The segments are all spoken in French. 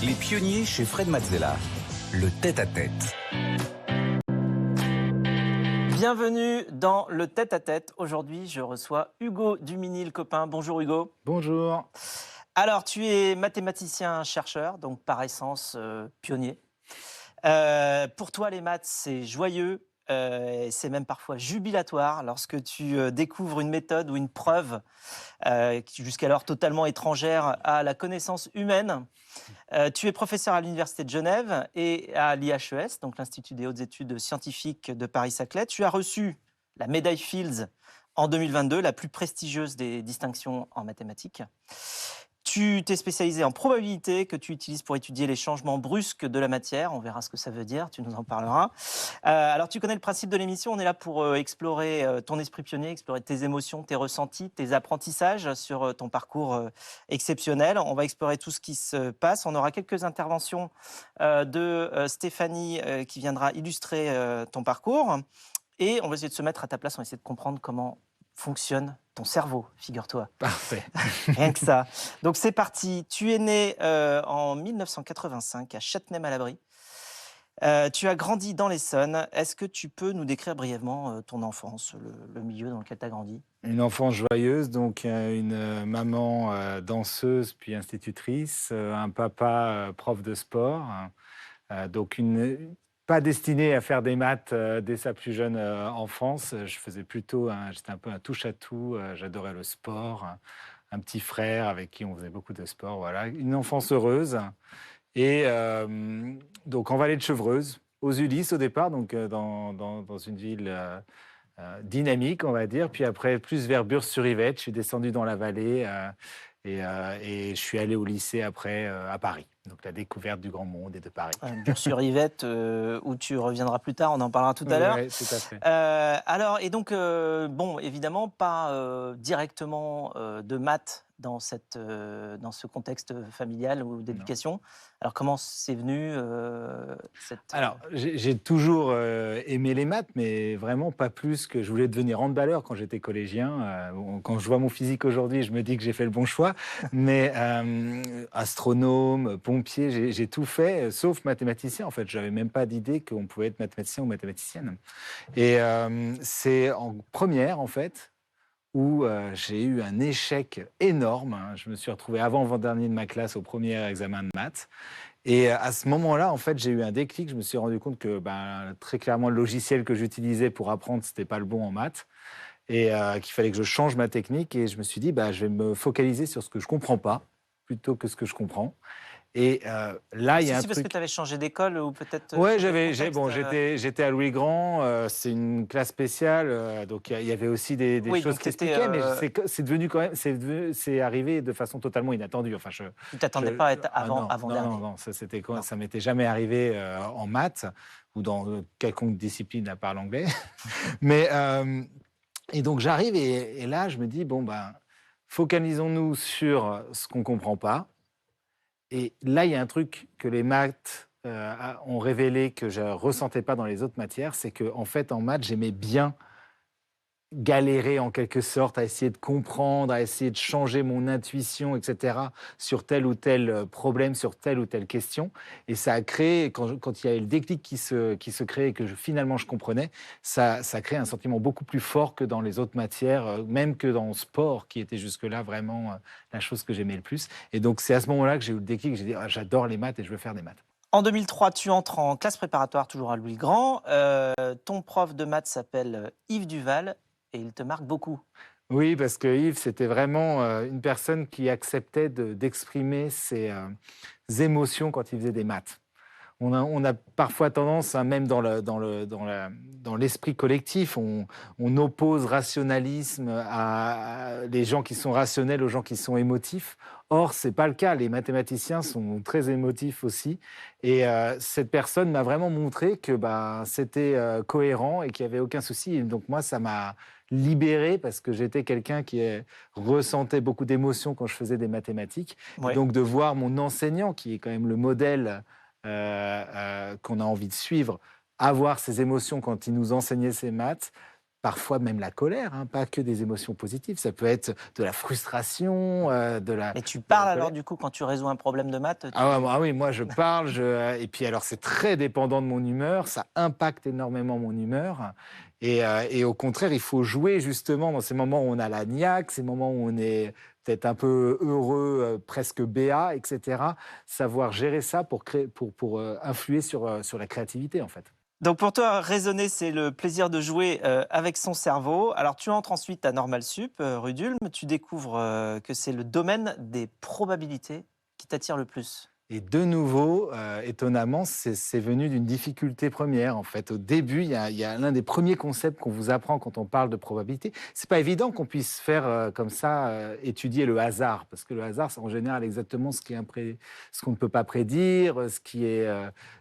Les pionniers chez Fred Mazzella. Le tête-à-tête. Bienvenue dans le tête-à-tête. Aujourd'hui, je reçois Hugo Dumini, le copain. Bonjour Hugo. Bonjour. Alors, tu es mathématicien-chercheur, donc par essence pionnier. Pour toi, les maths, c'est joyeux, c'est même parfois jubilatoire lorsque tu découvres une méthode ou une preuve qui jusqu'alors totalement étrangère à la connaissance humaine. Tu es professeur à l'Université de Genève et à l'IHES, donc l'Institut des hautes études scientifiques de Paris-Saclay. Tu as reçu la médaille Fields en 2022, la plus prestigieuse des distinctions en mathématiques. Tu t'es spécialisé en probabilité que tu utilises pour étudier les changements brusques de la matière. On verra ce que ça veut dire, tu nous en parleras. Alors, tu connais le principe de l'émission. On est là pour explorer ton esprit pionnier, explorer tes émotions, tes ressentis, tes apprentissages sur ton parcours exceptionnel. On va explorer tout ce qui se passe. On aura quelques interventions de Stéphanie qui viendra illustrer ton parcours. Et on va essayer de se mettre à ta place, on va essayer de comprendre comment fonctionne ton cerveau, figure-toi. Parfait. Rien que ça. Donc c'est parti. Tu es né en 1985 à Châtenay-Malabry. Tu as grandi dans l'Essonne. Est-ce que tu peux nous décrire brièvement ton enfance, le milieu dans lequel tu as grandi ? Une enfance joyeuse, donc une maman danseuse puis institutrice, un papa prof de sport, donc pas destiné à faire des maths dès sa plus jeune enfance. Je faisais plutôt, j'étais un peu un touche-à-tout, j'adorais le sport, un petit frère avec qui on faisait beaucoup de sport, voilà. Une enfance heureuse. Et donc en vallée de Chevreuse, aux Ulysses au départ, donc dans une ville dynamique, on va dire. Puis après, plus vers Bures-sur-Yvette, je suis descendu dans la vallée et je suis allé au lycée après à Paris. Donc la découverte du grand monde et de Paris. Bures-sur-Yvette, où tu reviendras plus tard, on en parlera tout à l'heure. Oui, tout à fait. Alors, et donc, bon, évidemment, pas directement de maths dans ce contexte familial ou d'éducation. Alors, comment c'est venu Alors, j'ai toujours aimé les maths, mais vraiment pas plus que je voulais devenir handballeur quand j'étais collégien. Quand je vois mon physique aujourd'hui, je me dis que j'ai fait le bon choix. Mais astronome, pompier, j'ai tout fait, sauf mathématicien. En fait, je n'avais même pas d'idée qu'on pouvait être mathématicien ou mathématicienne. Et c'est en première, en fait, où j'ai eu un échec énorme. Je me suis retrouvé avant-dernier de ma classe au premier examen de maths. Et à ce moment-là, en fait, j'ai eu un déclic. Je me suis rendu compte que très clairement, le logiciel que j'utilisais pour apprendre, ce n'était pas le bon en maths. Et qu'il fallait que je change ma technique. Et je me suis dit, je vais me focaliser sur ce que je ne comprends pas plutôt que ce que je comprends. Et là, il y a un truc... parce que tu avais changé d'école ou peut-être... Ouais, j'étais à Louis-Grand, c'est une classe spéciale, donc il y avait aussi des choses qui expliquaient, mais c'est devenu quand même, c'est arrivé de façon totalement inattendue. Enfin, tu ne t'attendais pas à être avant-dernier. Non, ça m'était jamais arrivé en maths ou dans quelconque discipline à part l'anglais. Mais et donc j'arrive et là je me dis focalisons-nous sur ce qu'on comprend pas. Et là, il y a un truc que les maths ont révélé que je ne ressentais pas dans les autres matières, c'est qu'en fait, en maths, j'aimais bien galérer en quelque sorte, à essayer de comprendre, à essayer de changer mon intuition, etc., sur tel ou tel problème, sur telle ou telle question. Et ça a créé, quand il y a eu le déclic qui se crée et que finalement je comprenais, ça crée un sentiment beaucoup plus fort que dans les autres matières, même que dans le sport, qui était jusque-là vraiment la chose que j'aimais le plus. Et donc c'est à ce moment-là que j'ai eu le déclic, j'ai dit j'adore les maths et je veux faire des maths. En 2003, tu entres en classe préparatoire, toujours à Louis-Grand. Ton prof de maths s'appelle Yves Duval. Et il te marque beaucoup. Oui, parce que Yves, c'était vraiment une personne qui acceptait d'exprimer ses émotions quand il faisait des maths. On a parfois tendance, même dans l'esprit collectif, on oppose rationalisme à les gens qui sont rationnels aux gens qui sont émotifs. Or, ce n'est pas le cas. Les mathématiciens sont très émotifs aussi. Et cette personne m'a vraiment montré que c'était cohérent et qu'il n'y avait aucun souci. Et donc moi, ça m'a libéré parce que j'étais quelqu'un qui ressentait beaucoup d'émotions quand je faisais des mathématiques. Ouais. Et donc de voir mon enseignant, qui est quand même le modèle qu'on a envie de suivre, avoir ses émotions quand il nous enseignait ses maths, parfois même la colère, hein, pas que des émotions positives. Ça peut être de la frustration, de la. Et tu de la parles alors colère. du coup quand tu résous un problème de maths Ah oui, moi je parle, et puis alors c'est très dépendant de mon humeur, ça impacte énormément mon humeur. Et au contraire, il faut jouer justement dans ces moments où on a la niaque, ces moments où on est peut-être un peu heureux, presque béat, etc. Savoir gérer ça pour influer sur la créativité en fait. Donc pour toi, raisonner, c'est le plaisir de jouer avec son cerveau. Alors tu entres ensuite à Normal Sup, rue d'Ulm, tu découvres que c'est le domaine des probabilités qui t'attire le plus. Et de nouveau, étonnamment, c'est venu d'une difficulté première. En fait, au début, il y a l'un des premiers concepts qu'on vous apprend quand on parle de probabilité. C'est pas évident qu'on puisse faire comme ça, étudier le hasard, parce que le hasard, c'est en général exactement ce qu'on ne peut pas prédire, ce qui est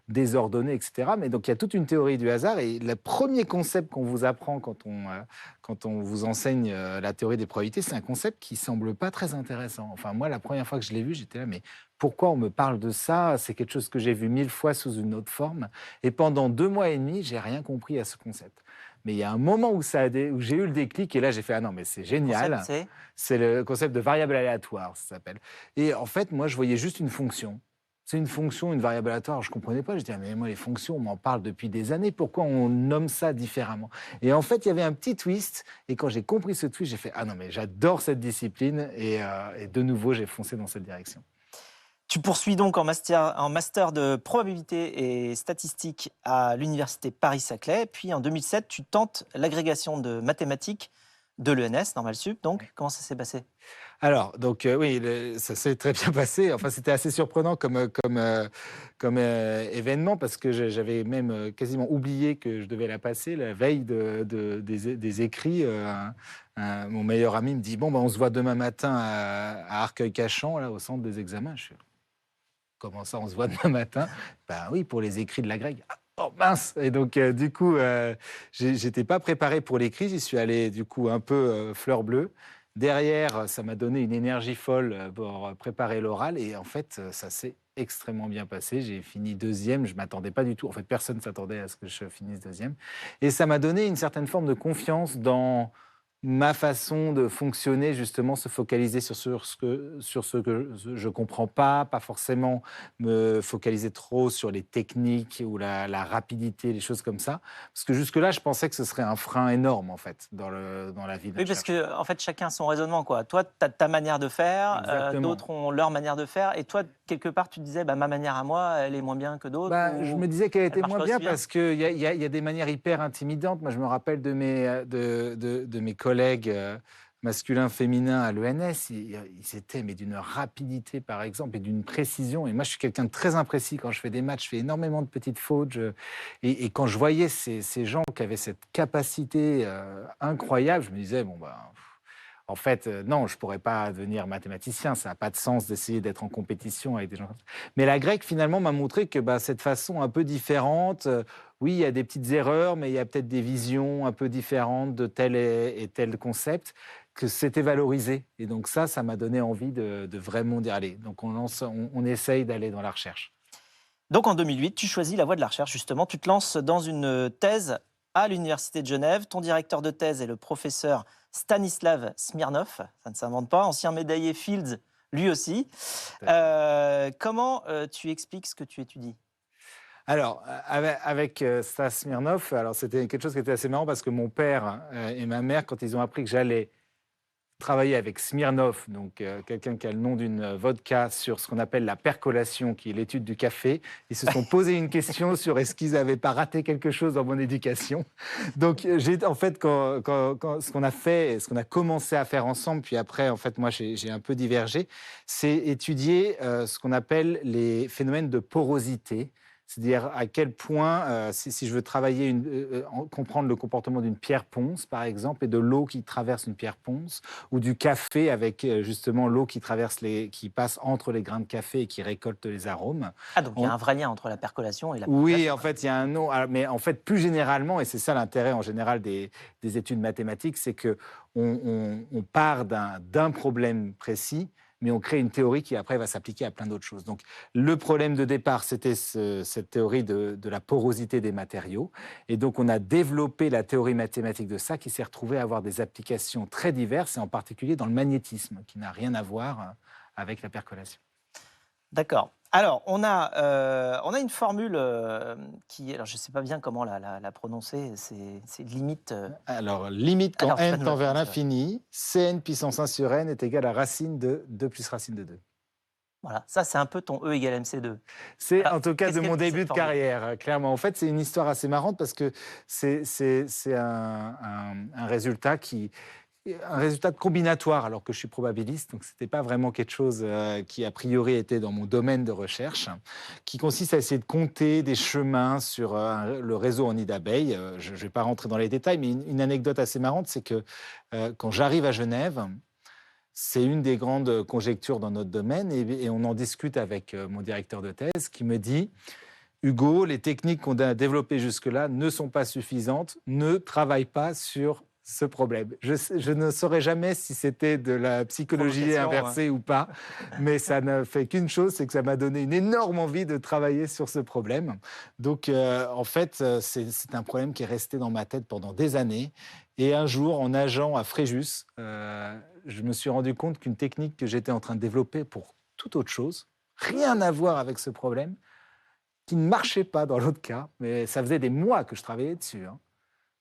désordonné, etc. Mais donc, il y a toute une théorie du hasard. Et le premier concept qu'on vous apprend quand on vous enseigne la théorie des probabilités, c'est un concept qui semble pas très intéressant. Enfin, moi, la première fois que je l'ai vu, j'étais là, mais pourquoi on me parle de ça? C'est quelque chose que j'ai vu 1000 fois sous une autre forme. Et pendant 2 mois et demi, j'ai rien compris à ce concept. Mais il y a un moment où où j'ai eu le déclic et là, j'ai fait: «Ah non, mais c'est Le concept, génial!» c'est C'est le concept de variable aléatoire, ça s'appelle. Et en fait, moi, je voyais juste une fonction. C'est une fonction, une variable aléatoire. Je ne comprenais pas. Je disais: «Ah, mais moi, les fonctions, on m'en parle depuis des années. Pourquoi on nomme ça différemment?» Et en fait, il y avait un petit twist. Et quand j'ai compris ce twist, j'ai fait: «Ah non, mais j'adore cette discipline.» Et de nouveau, j'ai foncé dans cette direction. Tu poursuis donc en master de probabilité et statistique à l'université Paris-Saclay. Puis en 2007, tu tentes l'agrégation de mathématiques de l'ENS, Normal Sup. Donc, comment ça s'est passé? Alors, donc oui, ça s'est très bien passé. Enfin, c'était assez surprenant comme événement parce que j'avais même quasiment oublié que je devais la passer la veille des écrits. Mon meilleur ami me dit: «Bon, ben, on se voit demain matin à Arcueil-Cachan, là, au centre des examens.» Je fais: «Comment ça, on se voit demain matin?» «Ben oui, pour les écrits de la grecque.» «Ah, oh mince!» Et donc, du coup, j'étais pas préparé pour l'écrit. J'y suis allé, du coup, un peu fleur bleue. Derrière, ça m'a donné une énergie folle pour préparer l'oral. Et en fait, ça s'est extrêmement bien passé. J'ai fini deuxième. Je m'attendais pas du tout. En fait, personne ne s'attendait à ce que je finisse deuxième. Et ça m'a donné une certaine forme de confiance dans ma façon de fonctionner, justement, se focaliser sur ce que je comprends pas forcément me focaliser trop sur les techniques ou la rapidité, les choses comme ça. Parce que jusque-là, je pensais que ce serait un frein énorme, en fait, dans la vie d'un Oui, parce chercheur. que en fait, chacun a son raisonnement, quoi. Toi, tu as ta manière de faire, Exactement. d'autres ont leur manière de faire. Et toi, quelque part, tu te disais, bah, ma manière à moi, elle est moins bien que d'autres. Bah, je Ou me disais qu'elle elle était marche moins pas bien aussi bien. parce qu'il y a des manières hyper intimidantes. Moi, je me rappelle de mes collègues masculins, féminins à l'ENS. Ils étaient mais d'une rapidité, par exemple, et d'une précision. Et moi, je suis quelqu'un de très imprécis. Quand je fais des maths, je fais énormément de petites fautes. Et quand je voyais ces gens qui avaient cette capacité incroyable, je me disais, bon, bah, en fait, non, je ne pourrais pas devenir mathématicien. Ça n'a pas de sens d'essayer d'être en compétition avec des gens comme ça. Mais la grecque, finalement, m'a montré que bah, cette façon un peu différente, oui, il y a des petites erreurs, mais il y a peut-être des visions un peu différentes de tel et tel concept, que c'était valorisé. Et donc ça m'a donné envie de vraiment dire, allez, donc on essaye d'aller dans la recherche. Donc en 2008, tu choisis la voie de la recherche, justement. Tu te lances dans une thèse à l'Université de Genève. Ton directeur de thèse est le professeur Stanislav Smirnov, ça ne s'invente pas, ancien médaillé Fields, lui aussi. Comment tu expliques ce que tu étudies? Alors, avec Stas Smirnov, alors c'était quelque chose qui était assez marrant parce que mon père et ma mère, quand ils ont appris que j'allais travailler avec Smirnov, donc quelqu'un qui a le nom d'une vodka, sur ce qu'on appelle la percolation, qui est l'étude du café, ils se sont posé une question sur est-ce qu'ils n'avaient pas raté quelque chose dans mon éducation. Donc, en fait, ce qu'on a fait, ce qu'on a commencé à faire ensemble, puis après, en fait, moi, j'ai un peu divergé, c'est étudier ce qu'on appelle les phénomènes de porosité. C'est-à-dire à quel point, si je veux travailler, comprendre le comportement d'une pierre ponce, par exemple, et de l'eau qui traverse une pierre ponce, ou du café avec justement l'eau qui passe entre les grains de café et qui récolte les arômes. Ah, donc il y a un vrai lien entre la percolation et la Oui, percolation, en quoi. fait, il y a un nom. Mais en fait, plus généralement, et c'est ça l'intérêt en général des études mathématiques, c'est que on part d'un problème précis, mais on crée une théorie qui après va s'appliquer à plein d'autres choses. Donc le problème de départ, c'était cette théorie de la porosité des matériaux. Et donc on a développé la théorie mathématique de ça qui s'est retrouvée à avoir des applications très diverses, et en particulier dans le magnétisme, qui n'a rien à voir avec la percolation. D'accord. Alors, on a une formule qui, alors je ne sais pas bien comment la prononcer, c'est limite. Alors, limite quand Alors, tu vas n nous tend la vers prononcer, ouais. l'infini, Cn puissance 1 sur n est égal à racine de 2 plus racine de 2. Voilà, ça c'est un peu ton E égale MC2. C'est Alors, en tout cas qu'est-ce de qu'elle mon dit, cette début de formule? carrière, clairement. En fait, c'est une histoire assez marrante parce que c'est un résultat un résultat de combinatoire, alors que je suis probabiliste, donc ce n'était pas vraiment quelque chose qui, a priori, était dans mon domaine de recherche, qui consiste à essayer de compter des chemins sur le réseau en nid d'abeilles. Je ne vais pas rentrer dans les détails, mais une anecdote assez marrante, c'est que quand j'arrive à Genève, c'est une des grandes conjectures dans notre domaine, et on en discute avec mon directeur de thèse, qui me dit « Hugo, les techniques qu'on a développées jusque-là ne sont pas suffisantes, ne travaille pas sur ce problème. » Je ne saurais jamais si c'était de la psychologie Provocation, inversée ou pas, mais ça n'a fait qu'une chose, c'est que ça m'a donné une énorme envie de travailler sur ce problème. Donc, en fait, c'est un problème qui est resté dans ma tête pendant des années. Et un jour, en nageant à Fréjus, je me suis rendu compte qu'une technique que j'étais en train de développer pour toute autre chose, rien à voir avec ce problème, qui ne marchait pas dans l'autre cas, mais ça faisait des mois que je travaillais dessus.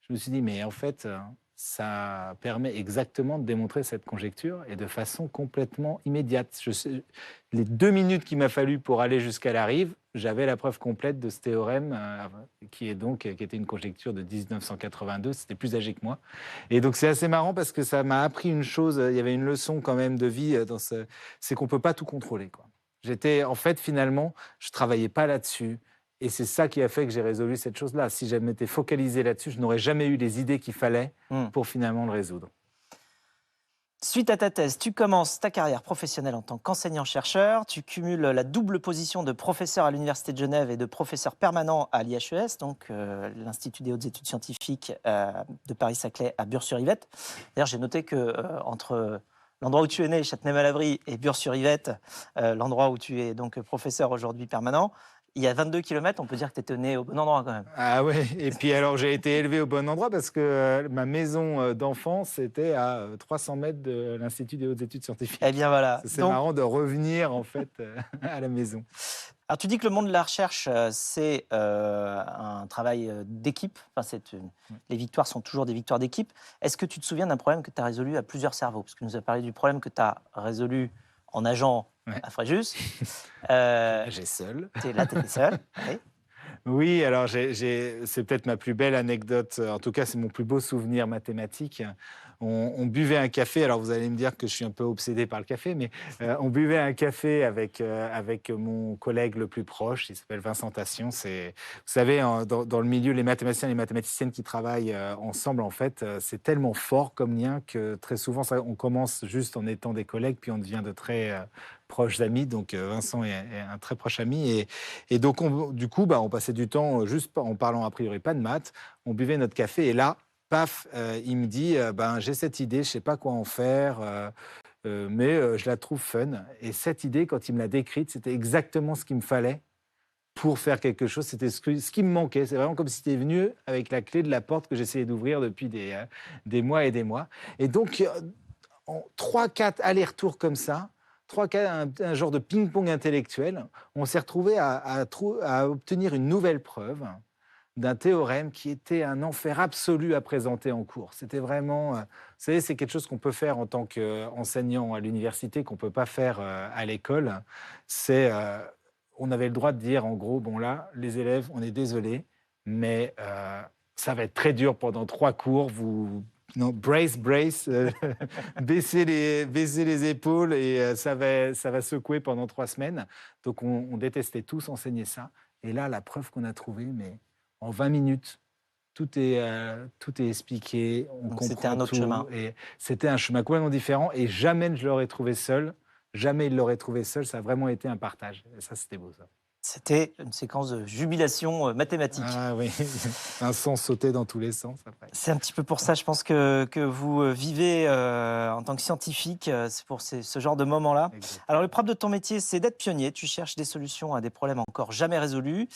Je me suis dit, mais en fait, ça permet exactement de démontrer cette conjecture, et de façon complètement immédiate. Les 2 minutes qu'il m'a fallu pour aller jusqu'à la rive, j'avais la preuve complète de ce théorème, qui était une conjecture de 1982. C'était plus âgé que moi. Et donc c'est assez marrant parce que ça m'a appris une chose. Il y avait une leçon quand même de vie c'est qu'on peut pas tout contrôler, quoi. En fait, finalement, je travaillais pas là-dessus. Et c'est ça qui a fait que j'ai résolu cette chose-là. Si je m'étais focalisé là-dessus, je n'aurais jamais eu les idées qu'il fallait pour finalement le résoudre. Suite à ta thèse, tu commences ta carrière professionnelle en tant qu'enseignant-chercheur. Tu cumules la double position de professeur à l'Université de Genève et de professeur permanent à l'IHES, donc l'Institut des hautes études scientifiques de Paris-Saclay à Bure-sur-Yvette. D'ailleurs, j'ai noté que entre l'endroit où tu es né, Châtenay-Malabry, et Bure-sur-Yvette, l'endroit où tu es donc professeur aujourd'hui permanent, il y a 22 km, on peut dire que tu étais né au bon endroit quand même. Ah ouais, et puis alors j'ai été élevé au bon endroit parce que ma maison d'enfance était à 300 mètres de l'Institut des hautes études scientifiques. Eh bien voilà. C'est Donc, marrant de revenir en fait à la maison. alors tu dis que le monde de la recherche, c'est un travail d'équipe. Enfin, les victoires sont toujours des victoires d'équipe. Est-ce que tu te souviens d'un problème que tu as résolu à plusieurs cerveaux? Parce que tu nous as parlé du problème que tu as résolu en nageant à Fréjus. J'ai seul. Là, tu étais seul. Oui. Oui, alors c'est peut-être ma plus belle anecdote, en tout cas c'est mon plus beau souvenir mathématique. On buvait un café, alors vous allez me dire que je suis un peu obsédé par le café, mais on buvait un café avec mon collègue le plus proche, il s'appelle Vincent Tassion. Vous savez, dans le milieu, les mathématiciens et les mathématiciennes qui travaillent ensemble, en fait, c'est tellement fort comme lien que très souvent, on commence juste en étant des collègues, puis on devient de très proches amis. Donc Vincent est un très proche ami. Et donc, du coup, on passait du temps juste en parlant a priori pas de maths. On buvait notre café et là, paf, il me dit j'ai cette idée, je sais pas quoi en faire, mais je la trouve fun. Et cette idée, quand il me l'a décrite, c'était exactement ce qu'il me fallait pour faire quelque chose. C'était ce qui me manquait. C'est vraiment comme si c'était venu avec la clé de la porte que j'essayais d'ouvrir depuis des mois et des mois. Et donc, en 3-4 allers-retours comme ça, 3-4, un genre de ping-pong intellectuel, on s'est retrouvé à obtenir une nouvelle preuve d'un théorème qui était un enfer absolu à présenter en cours. C'était vraiment... vous savez, c'est quelque chose qu'on peut faire en tant qu'enseignant à l'université, qu'on ne peut pas faire à l'école. On avait le droit de dire, en gros, bon là, les élèves, on est désolé, mais ça va être très dur pendant 3 cours. Non, brace, baissez les épaules et ça va secouer pendant 3 semaines. Donc, on détestait tous enseigner ça. Et là, la preuve qu'on a trouvée, mais en 20 minutes, tout est expliqué, on Donc, comprend c'était un autre tout. chemin. Et c'était un chemin complètement différent et jamais je l'aurais trouvé seul. Jamais il l'aurait trouvé seul. Ça a vraiment été un partage. Et ça, c'était beau, ça. C'était une séquence de jubilation mathématique. Ah oui, un sang sautait dans tous les sens après. C'est un petit peu pour ça, je pense, que vous vivez en tant que scientifique. C'est pour ce genre de moments-là. Exact. Alors, le propre de ton métier, c'est d'être pionnier. Tu cherches des solutions à des problèmes encore jamais résolus.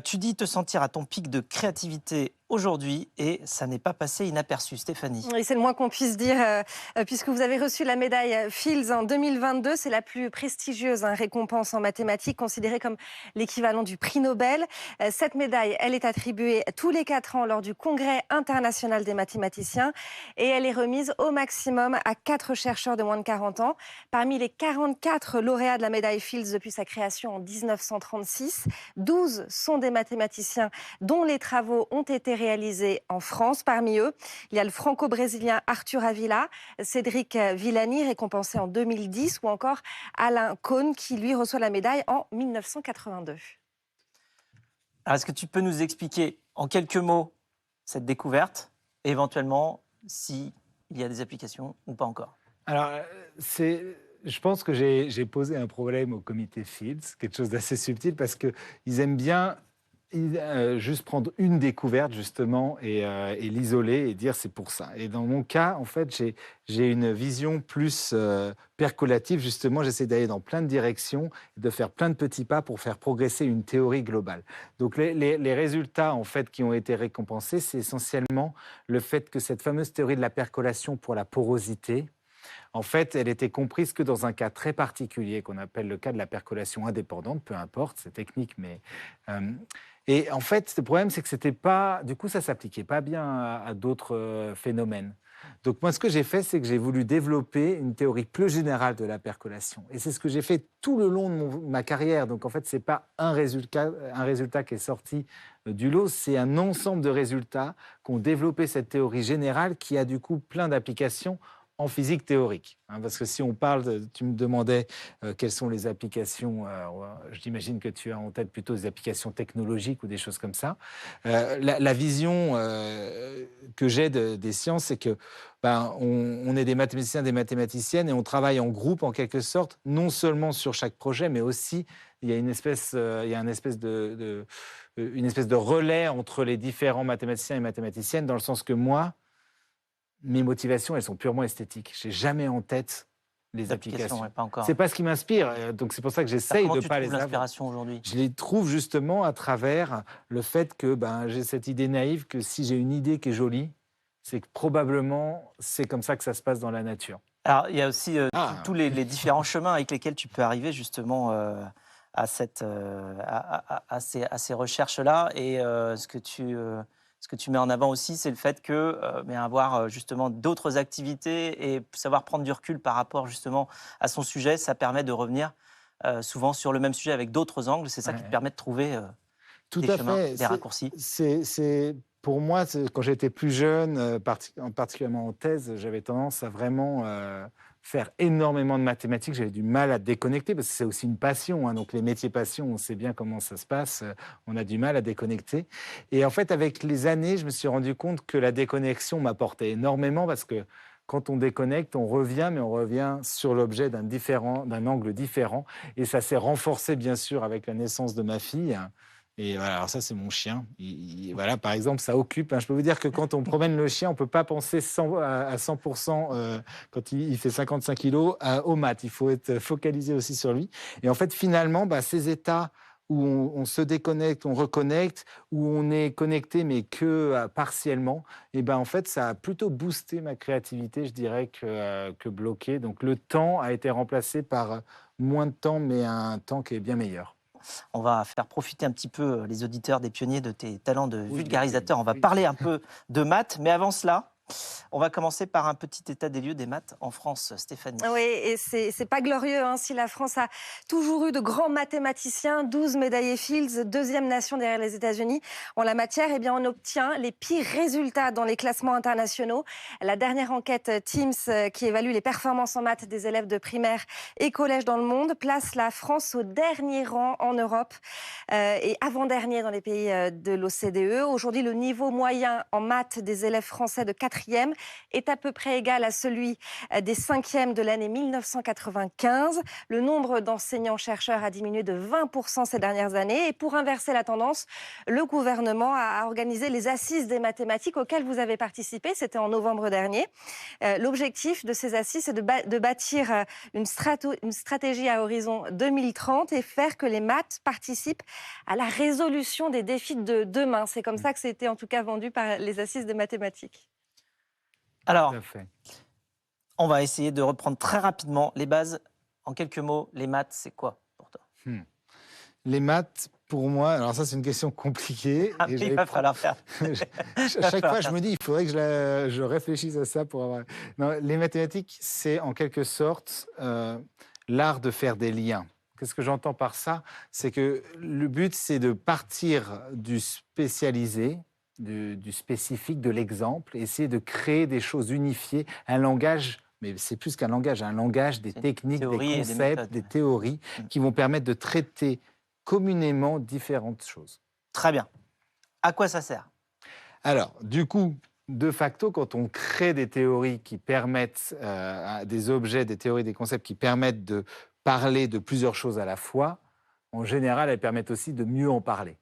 Tu dis te sentir à ton pic de créativité aujourd'hui et ça n'est pas passé inaperçu. Stéphanie. Oui, c'est le moins qu'on puisse dire, puisque vous avez reçu la médaille Fields en 2022. C'est la plus prestigieuse récompense en mathématiques, considérée comme l'équivalent du prix Nobel. Cette médaille, elle est attribuée tous les 4 ans lors du Congrès international des mathématiciens et elle est remise au maximum à 4 chercheurs de moins de 40 ans. Parmi les 44 lauréats de la médaille Fields depuis sa création en 1936, 12 sont des mathématiciens dont les travaux ont été réalisés en France. Parmi eux, il y a le franco-brésilien Arthur Avila, Cédric Villani, récompensé en 2010, ou encore Alain Cohn, qui lui reçoit la médaille en 1982. Alors, est-ce que tu peux nous expliquer en quelques mots cette découverte et éventuellement s'il y a des applications ou pas encore? Alors, je pense que j'ai posé un problème au comité Fields, quelque chose d'assez subtil, parce qu'ils aiment bien juste prendre une découverte, justement, et l'isoler et dire c'est pour ça. Et dans mon cas, en fait, j'ai une vision plus percolative. Justement, j'essaie d'aller dans plein de directions, de faire plein de petits pas pour faire progresser une théorie globale. Donc, les résultats, en fait, qui ont été récompensés, c'est essentiellement le fait que cette fameuse théorie de la percolation pour la porosité, en fait, elle était comprise que dans un cas très particulier qu'on appelle le cas de la percolation indépendante, peu importe, c'est technique, mais... et en fait, le problème, c'est que c'était pas... Du coup, ça ne s'appliquait pas bien à d'autres phénomènes. Donc moi, ce que j'ai fait, c'est que j'ai voulu développer une théorie plus générale de la percolation. Et c'est ce que j'ai fait tout le long de ma carrière. Donc en fait, ce n'est pas un résultat qui est sorti du lot, c'est un ensemble de résultats qui ont développé cette théorie générale qui a du coup plein d'applications en physique théorique. Parce que si on parle, tu me demandais quelles sont les applications, j'imagine que tu as en tête plutôt des applications technologiques ou des choses comme ça. La vision que j'ai des sciences, c'est que on est des mathématiciens, des mathématiciennes et on travaille en groupe en quelque sorte, non seulement sur chaque projet, mais aussi il y a une espèce de relais entre les différents mathématiciens et mathématiciennes, dans le sens que moi, mes motivations, elles sont purement esthétiques. Je n'ai jamais en tête les applications. Ouais, pas encore. C'est pas ce qui m'inspire. Donc, c'est pour ça que j'essaye de ne pas les avoir. L'inspiration aujourd'hui? Je les trouve justement à travers le fait que j'ai cette idée naïve que si j'ai une idée qui est jolie, c'est que probablement c'est comme ça que ça se passe dans la nature. Alors, il y a aussi tous les différents chemins avec lesquels tu peux arriver justement à ces recherches-là. Et ce que tu mets en avant aussi, c'est le fait que avoir justement d'autres activités et savoir prendre du recul par rapport justement à son sujet, ça permet de revenir souvent sur le même sujet avec d'autres angles. C'est ça qui te permet de trouver des chemins, des raccourcis. Pour moi, quand j'étais plus jeune, particulièrement en thèse, j'avais tendance à vraiment faire énormément de mathématiques. J'avais du mal à déconnecter parce que c'est aussi une passion. Donc les métiers passion, on sait bien comment ça se passe. On a du mal à déconnecter. Et en fait, avec les années, je me suis rendu compte que la déconnexion m'apportait énormément parce que quand on déconnecte, on revient, mais on revient sur l'objet d'un angle différent. Et ça s'est renforcé, bien sûr, avec la naissance de ma fille. Et voilà, alors ça, c'est mon chien. Voilà, par exemple, ça occupe. Je peux vous dire que quand on promène le chien, on ne peut pas penser à 100%, quand il fait 55 kilos, aux maths. Il faut être focalisé aussi sur lui. Et en fait, finalement, ces états où on se déconnecte, on reconnecte, où on est connecté, mais que partiellement, et en fait, ça a plutôt boosté ma créativité, je dirais, que bloqué. Donc, le temps a été remplacé par moins de temps, mais un temps qui est bien meilleur. On va faire profiter un petit peu les auditeurs des pionniers de tes talents de vulgarisateur. On va parler un peu de maths, mais avant cela, on va commencer par un petit état des lieux des maths en France, Stéphanie. Oui, et c'est pas glorieux si la France a toujours eu de grands mathématiciens, 12 médaillés Fields, deuxième nation derrière les États-Unis. En la matière, on obtient les pires résultats dans les classements internationaux. La dernière enquête Teams, qui évalue les performances en maths des élèves de primaire et collège dans le monde, place la France au dernier rang en Europe et avant-dernier dans les pays de l'OCDE. Aujourd'hui, le niveau moyen en maths des élèves français de 4e quatrièmes est à peu près égal à celui des cinquièmes de l'année 1995. Le nombre d'enseignants-chercheurs a diminué de 20% ces dernières années. Et pour inverser la tendance, le gouvernement a organisé les assises des mathématiques auxquelles vous avez participé. C'était en novembre dernier. L'objectif de ces assises, c'est de bâtir une stratégie à horizon 2030 et faire que les maths participent à la résolution des défis de demain. C'est comme ça que c'était en tout cas vendu par les assises des mathématiques. Alors, Tout à fait. on va essayer de reprendre très rapidement les bases. En quelques mots, les maths, c'est quoi pour toi? Les maths, pour moi, alors ça c'est une question compliquée. Ah, il va falloir faire. À chaque fois, je me dis, il faudrait que je réfléchisse à ça pour avoir. Non, les mathématiques, c'est en quelque sorte l'art de faire des liens. Qu'est-ce que j'entends par ça? C'est que le but, c'est de partir du spécialisé, du spécifique, de l'exemple, essayer de créer des choses unifiées, un langage. Mais c'est plus qu'un langage, des techniques, des théories et des concepts, méthodes. des théories qui vont permettre de traiter communément différentes choses. Très bien. À quoi ça sert? Alors, du coup, de facto, quand on crée des théories qui permettent, des objets, des théories, des concepts qui permettent de parler de plusieurs choses à la fois, en général, elles permettent aussi de mieux en parler.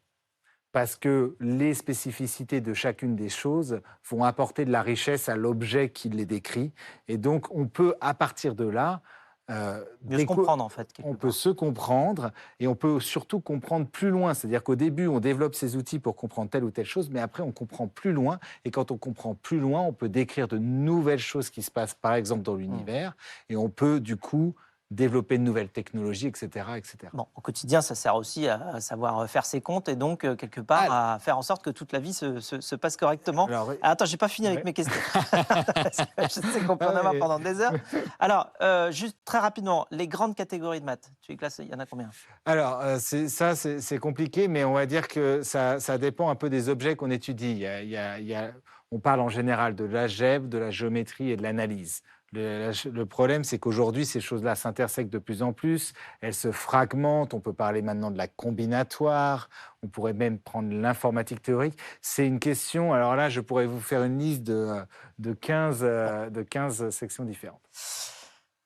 Parce que les spécificités de chacune des choses vont apporter de la richesse à l'objet qui les décrit. Et donc, on peut, à partir de là, Mieux se comprendre, en fait. quelque on part. peut se comprendre et on peut surtout comprendre plus loin. C'est-à-dire qu'au début, on développe ces outils pour comprendre telle ou telle chose, mais après, on comprend plus loin. Et quand on comprend plus loin, on peut décrire de nouvelles choses qui se passent, par exemple, dans l'univers. Et on peut, du coup, développer de nouvelles technologies, etc., etc. Bon, au quotidien, ça sert aussi à savoir faire ses comptes et donc, quelque part, à faire en sorte que toute la vie se passe correctement. Alors, Ah, attends, j'ai pas fini avec mes questions. Je sais qu'on peut en avoir pendant des heures. Alors, juste très rapidement, les grandes catégories de maths. Tu es classé, il y en a combien? Alors, c'est compliqué, mais on va dire que ça dépend un peu des objets qu'on étudie. On parle en général de l'algèbre, de la géométrie et de l'analyse. Le problème, c'est qu'aujourd'hui, ces choses-là s'intersectent de plus en plus, elles se fragmentent, on peut parler maintenant de la combinatoire, on pourrait même prendre l'informatique théorique. C'est une question, alors là, je pourrais vous faire une liste de 15 sections différentes.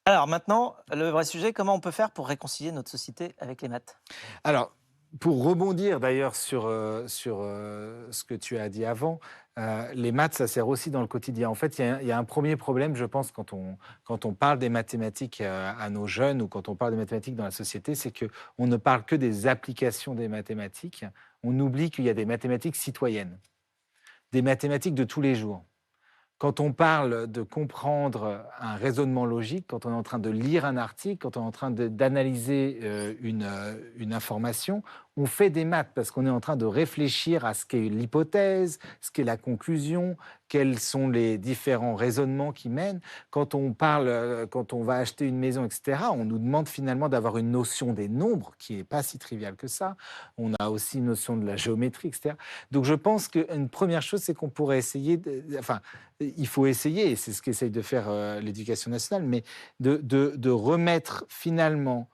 Alors maintenant, le vrai sujet, comment on peut faire pour réconcilier notre société avec les maths? Alors, pour rebondir d'ailleurs sur ce que tu as dit avant, les maths, ça sert aussi dans le quotidien. En fait, il y a un premier problème, je pense, quand on parle des mathématiques à nos jeunes ou quand on parle des mathématiques dans la société, c'est qu'on ne parle que des applications des mathématiques. On oublie qu'il y a des mathématiques citoyennes, des mathématiques de tous les jours. Quand on parle de comprendre un raisonnement logique, quand on est en train de lire un article, quand on est en train d'analyser une information, on fait des maths parce qu'on est en train de réfléchir à ce qu'est l'hypothèse, ce qu'est la conclusion, quels sont les différents raisonnements qui mènent. Quand on va acheter une maison, etc., on nous demande finalement d'avoir une notion des nombres qui n'est pas si triviale que ça. On a aussi une notion de la géométrie, etc. Donc je pense qu'une première chose, c'est qu'on pourrait essayer, il faut essayer, et c'est ce qu'essaye de faire l'éducation nationale, mais de remettre finalement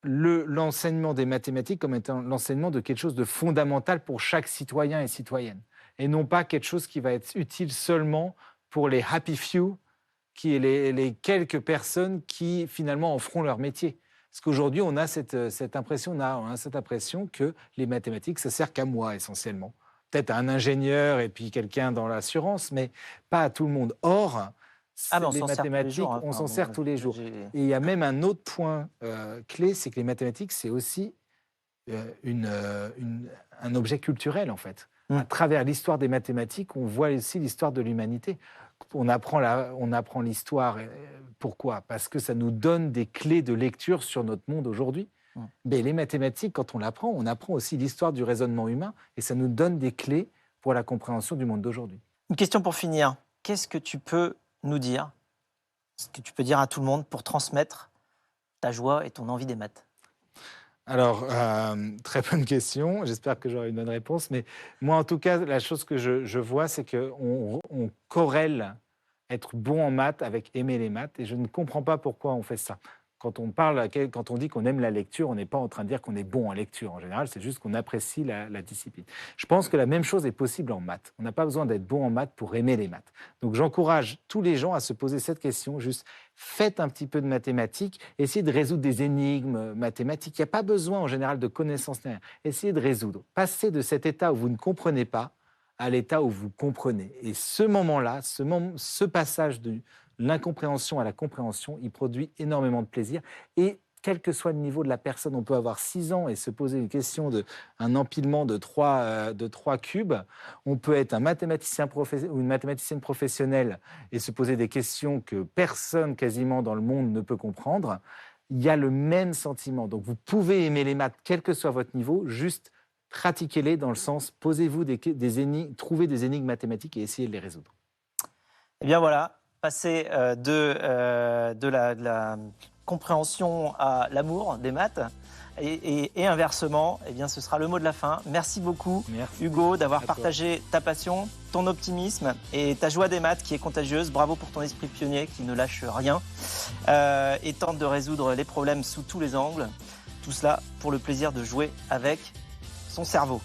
l'enseignement des mathématiques comme étant l'enseignement de quelque chose de fondamental pour chaque citoyen et citoyenne. Et non pas quelque chose qui va être utile seulement pour les happy few, qui est les quelques personnes qui finalement en feront leur métier. Parce qu'aujourd'hui, on a cette impression que les mathématiques, ça sert qu'à moi essentiellement. Peut-être à un ingénieur et puis quelqu'un dans l'assurance, mais pas à tout le monde. Or, les mathématiques, on s'en sert tous les jours. Et il y a même un autre point clé, c'est que les mathématiques, c'est aussi un objet culturel, en fait. À travers l'histoire des mathématiques, on voit aussi l'histoire de l'humanité. On apprend l'histoire. Pourquoi? Parce que ça nous donne des clés de lecture sur notre monde aujourd'hui. Mais les mathématiques, quand on apprend aussi l'histoire du raisonnement humain et ça nous donne des clés pour la compréhension du monde d'aujourd'hui. Une question pour finir. Qu'est-ce que tu peux nous dire, ce que tu peux dire à tout le monde pour transmettre ta joie et ton envie des maths? Alors, très bonne question. J'espère que j'aurai une bonne réponse. Mais moi, en tout cas, la chose que je vois, c'est qu'on corrèle être bon en maths avec aimer les maths. Et je ne comprends pas pourquoi on fait ça. quand on dit qu'on aime la lecture, on n'est pas en train de dire qu'on est bon en lecture. En général, c'est juste qu'on apprécie la discipline. Je pense que la même chose est possible en maths. On n'a pas besoin d'être bon en maths pour aimer les maths. Donc j'encourage tous les gens à se poser cette question, juste faites un petit peu de mathématiques, essayez de résoudre des énigmes mathématiques. Il n'y a pas besoin en général de connaissances. Essayez de résoudre. Passez de cet état où vous ne comprenez pas à l'état où vous comprenez. Et ce moment-là, ce passage de l'incompréhension à la compréhension, il produit énormément de plaisir. Et quel que soit le niveau de la personne, on peut avoir 6 ans et se poser une question d'un empilement de 3 cubes. On peut être un mathématicien ou une mathématicienne professionnelle et se poser des questions que personne quasiment dans le monde ne peut comprendre. Il y a le même sentiment. Donc vous pouvez aimer les maths, quel que soit votre niveau, juste pratiquez-les dans le sens, posez-vous des énigmes, trouvez des énigmes mathématiques et essayez de les résoudre. Eh bien voilà, passer de la compréhension à l'amour des maths et inversement, eh bien, ce sera le mot de la fin. Merci beaucoup, Hugo, d'avoir partagé ta passion, ton optimisme et ta joie des maths qui est contagieuse. Bravo pour ton esprit pionnier qui ne lâche rien et tente de résoudre les problèmes sous tous les angles. Tout cela pour le plaisir de jouer avec son cerveau.